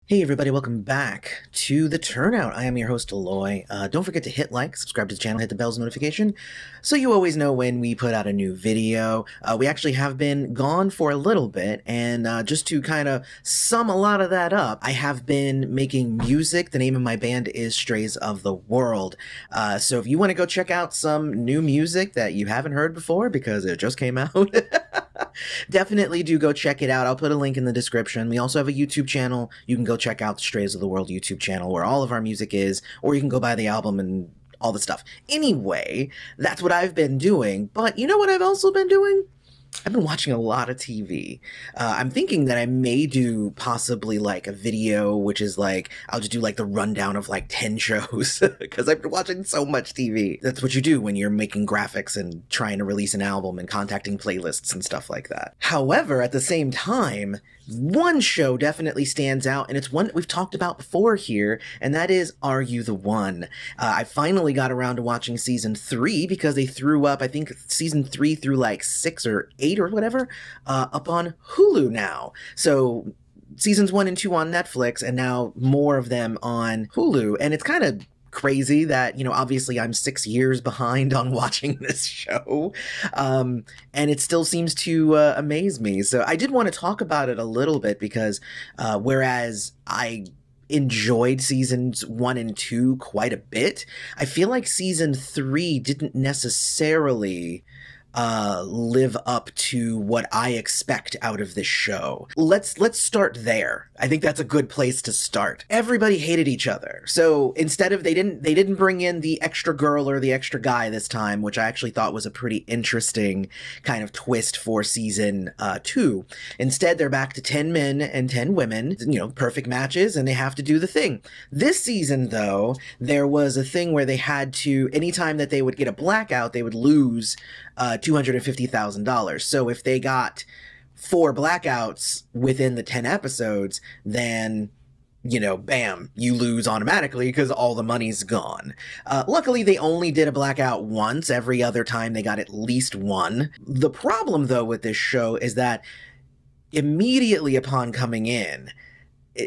Hey everybody, welcome back to The Turnout. I am your host, Aloy. Don't forget to hit like, subscribe to the channel, hit the bell's notification, so you always know when we put out a new video. We actually have been gone for a little bit, and just to kind of sum a lot of that up, I have been making music. The name of my band is Strays of the World. So if you want to go check out some new music that you haven't heard before, because it just came out, definitely do go check it out. I'll put a link in the description. We also have a YouTube channel. You can go check out the Strays of the World YouTube channel where all of our music is, or you can go buy the album and all the stuff. Anyway, that's what I've been doing. But you know what I've also been doing? I've been watching a lot of TV. I'm thinking that I may do possibly like a video, which is like, I'll just do like the rundown of like 10 shows, because I've been watching so much TV. That's what you do when you're making graphics and trying to release an album and contacting playlists and stuff like that. However, at the same time, one show definitely stands out, and it's one that we've talked about before here, and that is Are You the One? I finally got around to watching season 3 because they threw up, I think, season 3 through like 6 or 8 or whatever, up on Hulu now. So seasons 1 and 2 on Netflix, and now more of them on Hulu, and it's kind of crazy that, you know, obviously I'm 6 years behind on watching this show, and it still seems to amaze me. So I did want to talk about it a little bit because whereas I enjoyed seasons 1 and 2 quite a bit, I feel like season 3 didn't necessarily live up to what I expect out of this show. Let's start there. I think that's a good place to start. Everybody hated each other. So instead of, they didn't bring in the extra girl or the extra guy this time, which I actually thought was a pretty interesting kind of twist for season 2. Instead, they're back to 10 men and 10 women, you know, perfect matches, and they have to do the thing. This season, though, there was a thing where they had to, anytime that they would get a blackout, they would lose $250,000. So if they got 4 blackouts within the 10 episodes, then, you know, bam, you lose automatically because all the money's gone. Luckily, they only did a blackout once. Every other time they got at least one. The problem, though, with this show is that immediately upon coming in,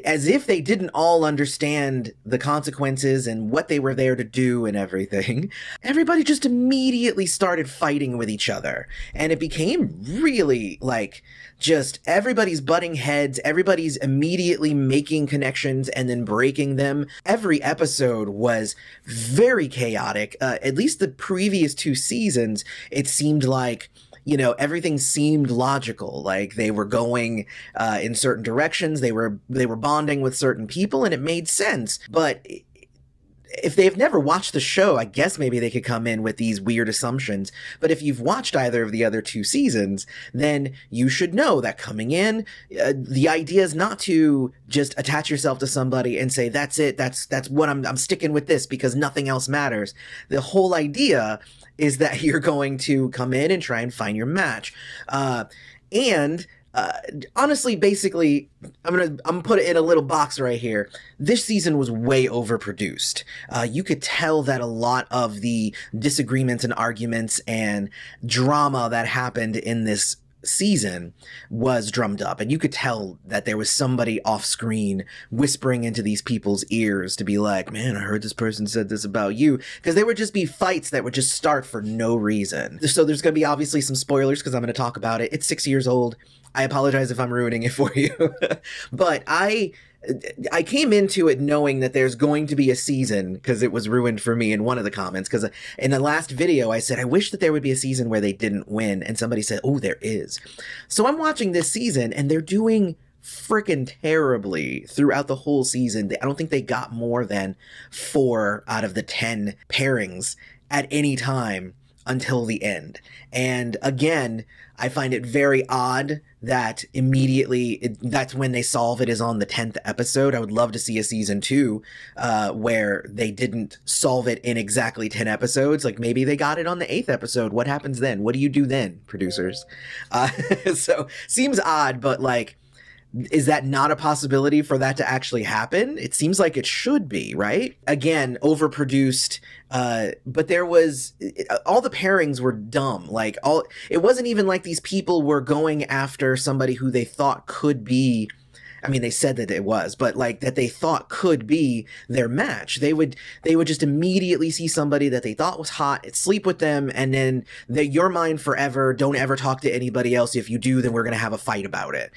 as if they didn't all understand the consequences and what they were there to do and everything, everybody just immediately started fighting with each other. And it became really like just everybody's butting heads, everybody's immediately making connections and then breaking them. Every episode was very chaotic. At least the previous 2 seasons, it seemed like, you know, everything seemed logical. Like they were going in certain directions, they were bonding with certain people, and it made sense. But if they've never watched the show, I guess maybe they could come in with these weird assumptions. But if you've watched either of the other 2 seasons, then you should know that coming in, the idea is not to just attach yourself to somebody and say, that's it, that's what I'm sticking with this because nothing else matters. The whole idea is that you're going to come in and try and find your match. Honestly, basically, I'm gonna put it in a little box right here. This season was way overproduced. You could tell that a lot of the disagreements and arguments and drama that happened in this season was drummed up, and you could tell that there was somebody off screen whispering into these people's ears to be like, man, I heard this person said this about you, because there would just be fights that would just start for no reason. So there's going to be obviously some spoilers because I'm going to talk about it. It's 6 years old. I apologize if I'm ruining it for you. But I came into it knowing that there's going to be a season because it was ruined for me in one of the comments, because in the last video I said I wish that there would be a season where they didn't win, and somebody said, oh, there is. So I'm watching this season and they're doing freaking terribly throughout the whole season. I don't think they got more than 4 out of the 10 pairings at any time until the end. And again, I find it very odd that immediately that's when they solve it, is on the 10th episode. I would love to see a season 2 where they didn't solve it in exactly 10 episodes. Like maybe they got it on the 8th episode. What happens then? What do you do then, producers? So seems odd, but like, is that not a possibility for that to actually happen? It seems like it should be, right? Again, overproduced, but there was, all the pairings were dumb. Like, it wasn't even like these people were going after somebody who they thought could be I mean, they said that it was, but like that they thought could be their match. They would just immediately see somebody that they thought was hot, sleep with them, and then you're mine forever. Don't ever talk to anybody else. If you do, then we're going to have a fight about it.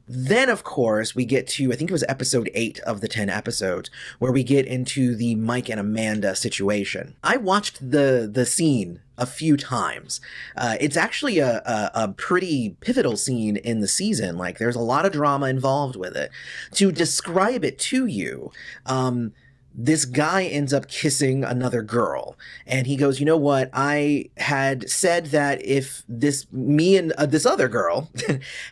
Then, of course, we get to, I think it was episode 8 of the 10 episodes, where we get into the Mike and Amanda situation. I watched the scene a few times. It's actually a pretty pivotal scene in the season. Like, there's a lot of drama involved with it. To describe it to you, this guy ends up kissing another girl, and he goes, you know what, I had said that if me and this other girl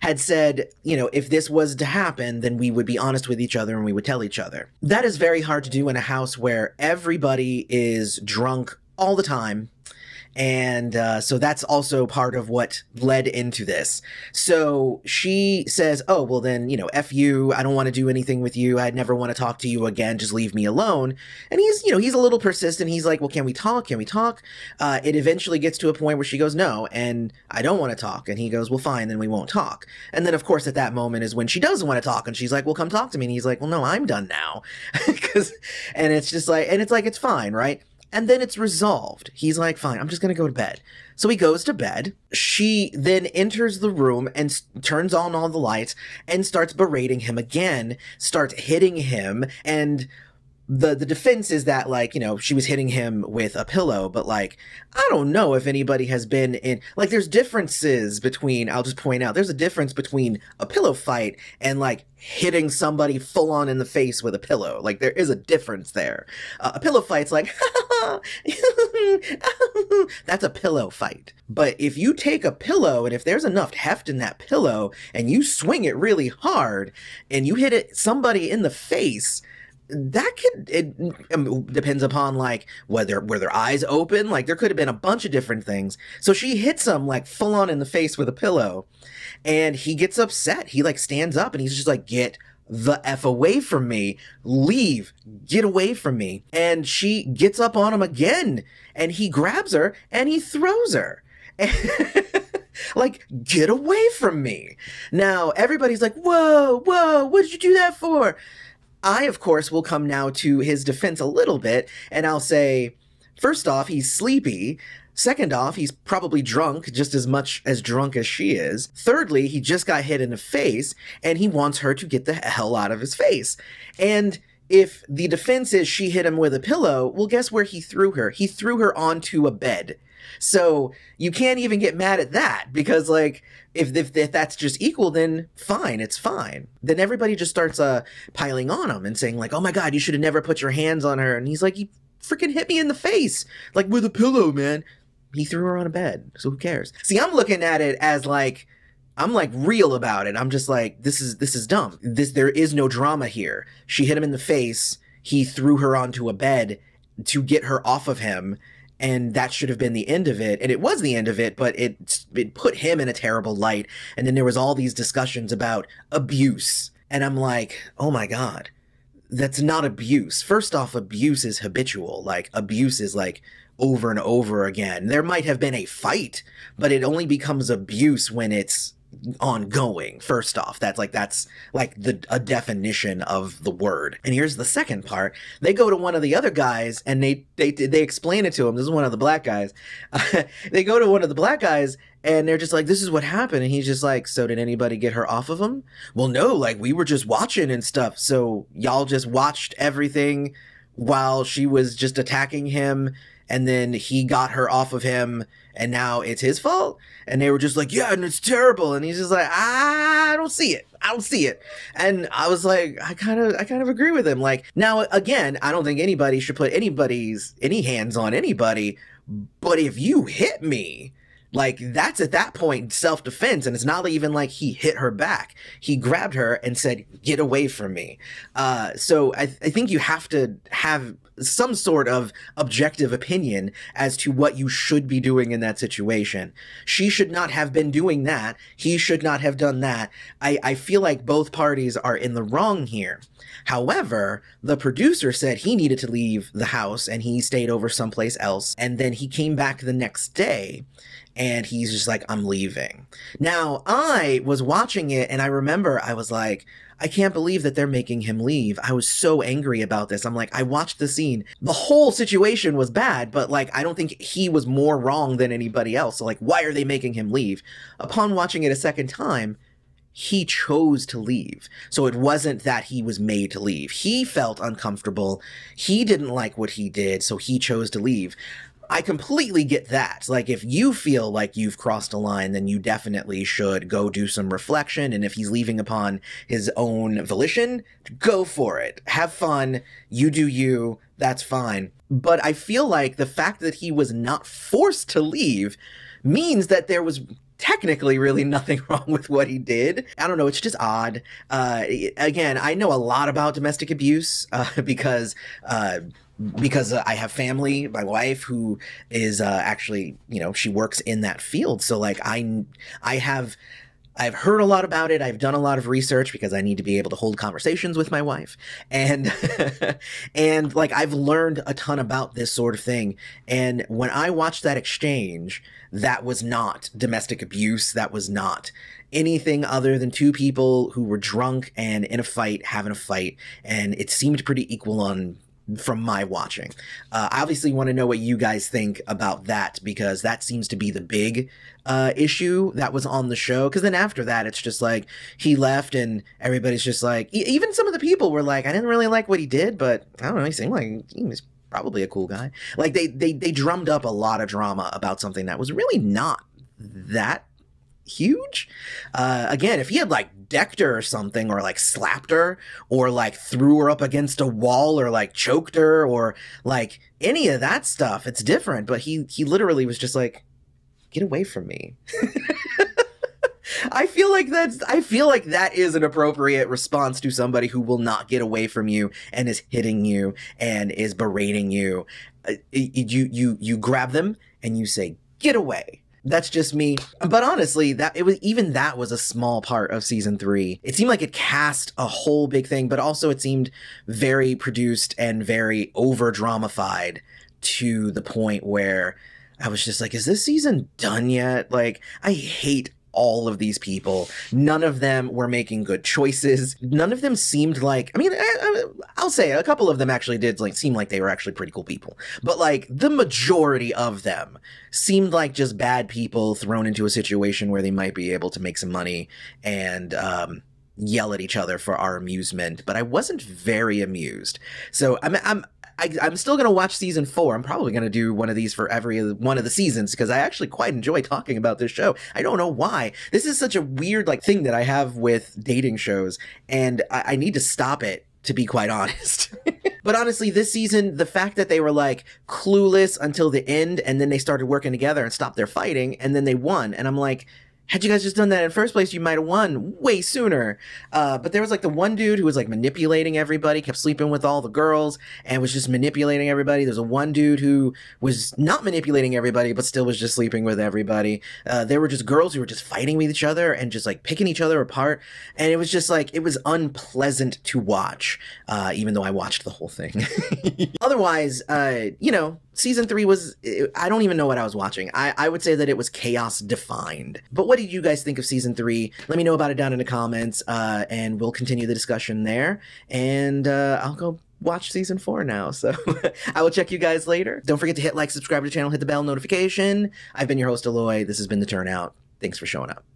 had said, you know, if this was to happen, then we would be honest with each other and we would tell each other. That is very hard to do in a house where everybody is drunk all the time. And so that's also part of what led into this. So she says, oh, well then, you know, F you, I don't want to do anything with you. I'd never want to talk to you again. Just leave me alone. And he's, you know, he's a little persistent. He's like, well, can we talk? Can we talk? It eventually gets to a point where she goes, no, and I don't want to talk. And he goes, well, fine, then we won't talk. And then, of course, at that moment is when she does want to talk. And she's like, well, come talk to me. And he's like, well, no, I'm done now. And it's just like, and it's like, it's fine, right? And then it's resolved. He's like, fine, I'm just going to go to bed. So he goes to bed. She then enters the room and turns on all the lights and starts berating him again, starts hitting him. And the defense is that, like, you know, she was hitting him with a pillow, but like, I don't know if anybody has been in, like, there's differences between, I'll just point out, there's a difference between a pillow fight and like hitting somebody full on in the face with a pillow. Like, there is a difference there. A pillow fight's like, that's a pillow fight. But if you take a pillow and if there's enough heft in that pillow and you swing it really hard and you hit somebody in the face, that could, it depends upon like whether were their eyes open, like there could have been a bunch of different things. So she hits him like full on in the face with a pillow, and he gets upset. He like stands up and he's just like, get the F away from me, leave, get away from me. And she gets up on him again and he grabs her and he throws her. Like, get away from me. Now everybody's like, whoa, what did you do that for? I, of course, will come now to his defense a little bit, and I'll say, first off, he's sleepy. Second off, he's probably drunk, just as much as drunk as she is. Thirdly, he just got hit in the face, and he wants her to get the hell out of his face. And if the defense is she hit him with a pillow, well, guess where he threw her? He threw her onto a bed. So you can't even get mad at that, because like, if that's just equal, then fine, it's fine. Then everybody just starts piling on him and saying like, oh my God, you should have never put your hands on her. And he's like, you freaking hit me in the face, like with a pillow, man. He threw her on a bed, so who cares? See, I'm looking at it as like, I'm like real about it. I'm just like, this is dumb. There is no drama here. She hit him in the face. He threw her onto a bed to get her off of him. And that should have been the end of it. And it was the end of it, but it put him in a terrible light. And then there was all these discussions about abuse. And I'm like, oh my God, that's not abuse. First off, abuse is habitual. Like, abuse is like over and over again. There might have been a fight, but it only becomes abuse when it's ongoing. First off, that's like a definition of the word. And here's the second part. They go to one of the other guys and they explain it to him. This is one of the black guys. They go to one of the black guys and they're just like, this is what happened. And he's just like, so did anybody get her off of him? Well, no, like we were just watching and stuff. So y'all just watched everything while she was just attacking him, and then he got her off of him, and now it's his fault? And they were just like, yeah, and it's terrible. And he's just like, I don't see it. I don't see it. And I was like, I kind of agree with him. Like, now, again, I don't think anybody should put any hands on anybody. But if you hit me, like, that's at that point self-defense. And it's not even like he hit her back. He grabbed her and said, get away from me. So I think you have to have some sort of objective opinion as to what you should be doing in that situation. She should not have been doing that. He should not have done that. I feel like both parties are in the wrong here. However, the producer said he needed to leave the house and he stayed over someplace else. And then he came back the next day and he's just like, I'm leaving. Now, I was watching it and I remember I was like, I can't believe that they're making him leave. I was so angry about this. I'm like, I watched the scene. The whole situation was bad, but like, I don't think he was more wrong than anybody else. So like, why are they making him leave? Upon watching it a second time, he chose to leave. So it wasn't that he was made to leave. He felt uncomfortable. He didn't like what he did, so he chose to leave. I completely get that. Like, if you feel like you've crossed a line, then you definitely should go do some reflection. And if he's leaving upon his own volition, go for it. Have fun. You do you. That's fine. But I feel like the fact that he was not forced to leave means that there was technically really nothing wrong with what he did. I don't know, it's just odd. Again, I know a lot about domestic abuse because I have family, my wife, who is actually, you know, she works in that field. So like I've heard a lot about it. I've done a lot of research because I need to be able to hold conversations with my wife. And, and like, I've learned a ton about this sort of thing. And when I watched that exchange, that was not domestic abuse. That was not anything other than two people who were drunk and in a fight, having a fight. And it seemed pretty equal on from my watching. I obviously want to know what you guys think about that, because that seems to be the big issue that was on the show. Because then after that, it's just like he left and everybody's just like, even some of the people were like, I didn't really like what he did, but I don't know, he seemed like he was probably a cool guy. Like they drummed up a lot of drama about something that was really not that huge. Again, if he had like decked her or something, or like slapped her, or like threw her up against a wall, or like choked her, or like any of that stuff, it's different. But he literally was just like, get away from me. I feel like that is an appropriate response to somebody who will not get away from you and is hitting you and is berating you. You grab them and you say, get away. That's just me. But honestly, that was a small part of season 3. It seemed like it cast a whole big thing, but also it seemed very produced and very over dramatified to the point where I was just like, is this season done yet? Like, I hate all of these people. None of them were making good choices. None of them seemed like, I mean, I'll say a couple of them actually did like seem like they were actually pretty cool people. But like the majority of them seemed like just bad people thrown into a situation where they might be able to make some money and yell at each other for our amusement. But I wasn't very amused. So I'm still going to watch season 4. I'm probably going to do one of these for every one of the seasons because I actually quite enjoy talking about this show. I don't know why. This is such a weird like thing that I have with dating shows, and I need to stop it, to be quite honest. But honestly, this season, the fact that they were like clueless until the end, and then they started working together and stopped their fighting, and then they won. And I'm like, had you guys just done that in the first place, you might have won way sooner. But there was like the one dude who was like manipulating everybody, kept sleeping with all the girls, and was just manipulating everybody. There's a one dude who was not manipulating everybody, but still was just sleeping with everybody. There were just girls who were just fighting with each other and just like picking each other apart. And it was just like, it was unpleasant to watch, even though I watched the whole thing. Otherwise, you know, season 3 was, I don't even know what I was watching. I would say that it was chaos defined. But what did you guys think of season 3? Let me know about it down in the comments, and we'll continue the discussion there. And I'll go watch season 4 now. So I will check you guys later. Don't forget to hit like, subscribe to the channel, hit the bell notification. I've been your host, Aloy. This has been The Turnout. Thanks for showing up.